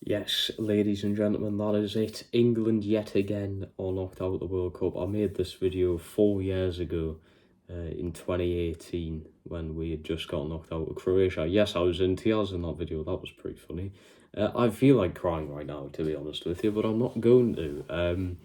Yes, ladies and gentlemen, that is it. England yet again are knocked out of the World Cup. I made this video 4 years ago in 2018 when we had just got knocked out of Croatia. Yes, I was in tears in that video. That was pretty funny. I feel like crying right now, to be honest with you, but I'm not going to.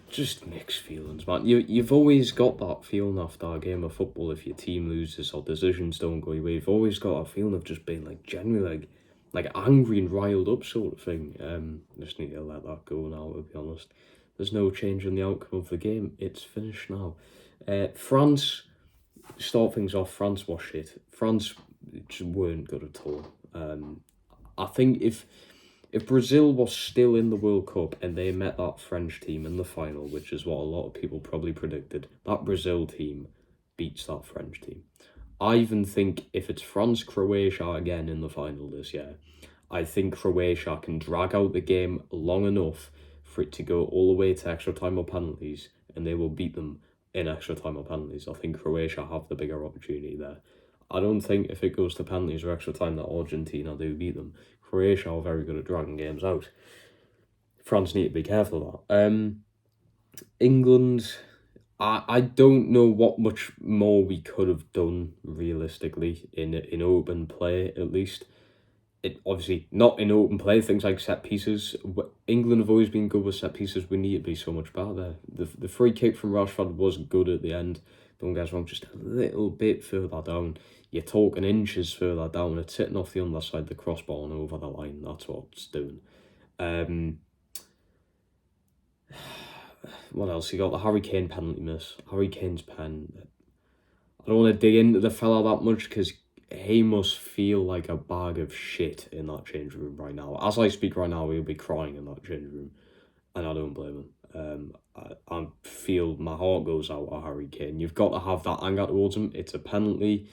Just mixed feelings, man. You've always got that feeling after a game of football if your team loses or decisions don't go your way. You've always got a feeling of just being like genuinely like angry and riled up sort of thing. Just need to let that go now, to be honest. There's no change in the outcome of the game. It's finished now. France, start things off. France was shit. France just weren't good at all. I think if Brazil was still in the World Cup and they met that French team in the final, which is what a lot of people probably predicted, that Brazil team beats that French team. I even think if it's France-Croatia again in the final this year, I think Croatia can drag out the game long enough for it to go all the way to extra time or penalties, and they will beat them in extra time or penalties. I think Croatia have the bigger opportunity there. I don't think if it goes to penalties or extra time that Argentina do beat them. Croatia are very good at dragging games out. France need to be careful of that. England, I don't know what much more we could have done realistically in open play, at least. It obviously not in open play, things like set pieces. England have always been good with set pieces. We need to be so much better there. The free kick from Rashford was good at the end. Don't get us wrong, just a little bit further down. You're talking inches further down. It's hitting off the underside of the crossbar and over the line. That's what it's doing. What else? You got the Harry Kane penalty miss. Harry Kane's pen. I don't want to dig into the fella that much because he must feel like a bag of shit in that change room right now. As I speak right now, he'll be crying in that change room, and I don't blame him. I feel my heart goes out at Harry Kane. You've got to have that anger towards him. It's a penalty.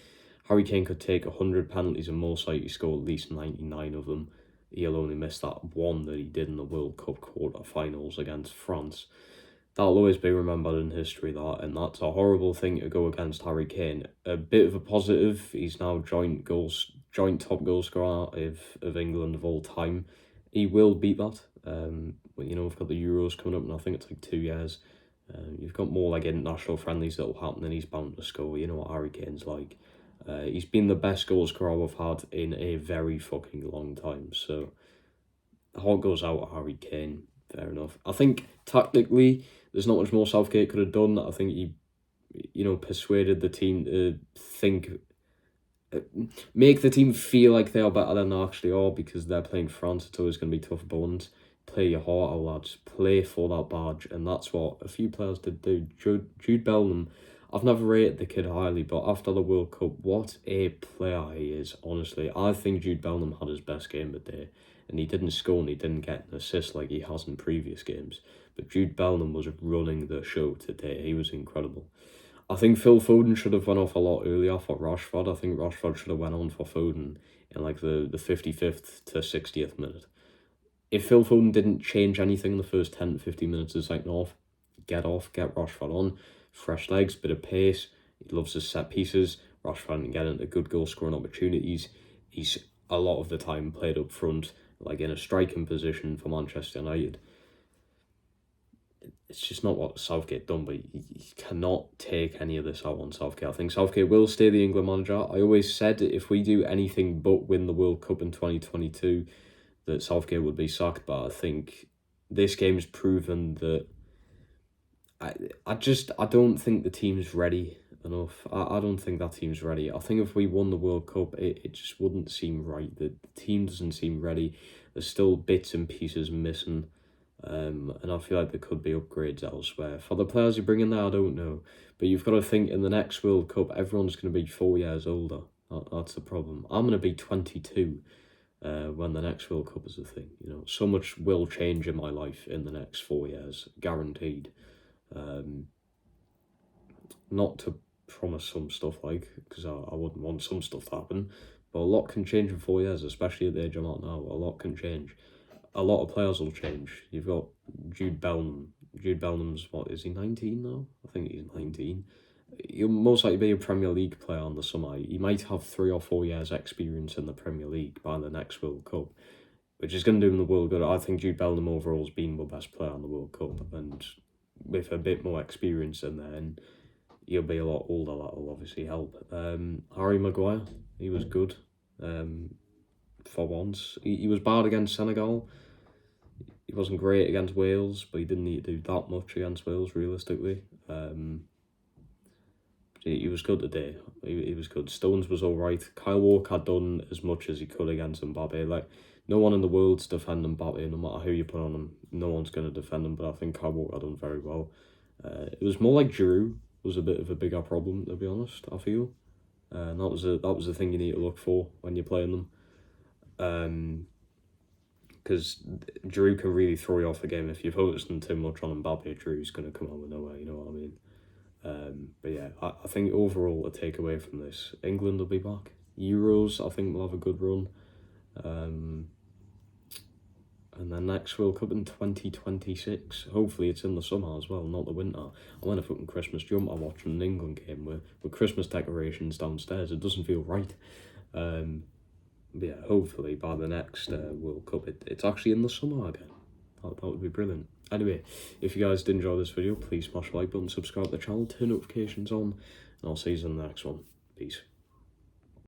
Harry Kane could take 100 penalties and most likely score at least 99 of them. He'll only miss that one that he did in the World Cup quarter-finals against France. That'll always be remembered in history, that, and that's a horrible thing to go against Harry Kane. A bit of a positive, he's now joint top goal scorer of England of all time. He will beat that. We've got the Euros coming up, and I think it's like 2 years. You've got more like international friendlies that'll happen, and he's bound to score. You know what Harry Kane's like. He's been the best goal scorer we've had in a very fucking long time. So, the heart goes out at Harry Kane. Fair enough. I think tactically, there's not much more Southgate could have done. I think he, persuaded the team to make the team feel like they are better than they actually are because they're playing France. It's always going to be tough bonds. Play your heart out, lads. Play for that badge. And that's what a few players did do. Jude Bellingham, I've never rated the kid highly, but after the World Cup, what a player he is, honestly. I think Jude Bellingham had his best game today. And he didn't score and he didn't get an assist like he has in previous games. But Jude Bellingham was running the show today. He was incredible. I think Phil Foden should have went off a lot earlier for Rashford. I think Rashford should have went on for Foden in like the 55th to 60th minute. If Phil Foden didn't change anything in the first 10 to 15 minutes of the second half, get Rashford on. Fresh legs, bit of pace. He loves his set pieces. Rashford can get into good goal scoring opportunities. He's a lot of the time played up front, like in a striking position for Manchester United. It's just not what Southgate done, but he cannot take any of this out on Southgate. I think Southgate will stay the England manager. I always said if we do anything but win the World Cup in 2022, that Southgate would be sacked, but I think this game's proven that I don't think the team's ready enough. I don't think that team's ready. I think if we won the World Cup, it just wouldn't seem right. The team doesn't seem ready. There's still bits and pieces missing. And I feel like there could be upgrades elsewhere. For the players you bring in there, I don't know. But you've got to think in the next World Cup, everyone's going to be 4 years older. That's the problem. I'm going to be 22 when the next World Cup is a thing. So much will change in my life in the next 4 years, guaranteed. Not to promise some stuff because I wouldn't want some stuff to happen, but a lot can change in 4 years, especially at the age I'm at now. A lot can change. A lot of players will change. You've got Jude Bellingham. Jude Bellingham's, what, is he 19 now? I think he's 19. He'll most likely be a Premier League player in the summer. He might have 3 or 4 years experience in the Premier League by the next World Cup, which is going to do him the world good. I think Jude Bellingham overall has been the best player on the World Cup, and with a bit more experience in there, and he'll be a lot older, that'll obviously help. Harry Maguire, he was good for once. He was bad against Senegal. He wasn't great against Wales, but he didn't need to do that much against Wales, realistically. He was good today. He was good. Stones was all right. Kyle Walker had done as much as he could against Mbappe. Like, no one in the world's defending Mbappe, no matter who you put on him. No one's going to defend him, but I think Kyle Walker done very well. It was more like Giroud was a bit of a bigger problem, to be honest, I feel. And that was the thing you need to look for when you're playing them. Because Giroud can really throw you off the game. If you're focusing too much on Mbappe, Giroud's going to come out of nowhere, you know what I mean? But yeah, I think overall a takeaway from this, England will be back. Euros, I think we'll have a good run. And then next World Cup in 2026. Hopefully it's in the summer as well, not the winter. I'm in a fucking Christmas jumper watching an England game with Christmas decorations downstairs. It doesn't feel right. But yeah, hopefully by the next World Cup, it's actually in the summer again. That would be brilliant. Anyway, if you guys did enjoy this video, please smash the like button, subscribe to the channel, turn notifications on, and I'll see you in the next one. Peace.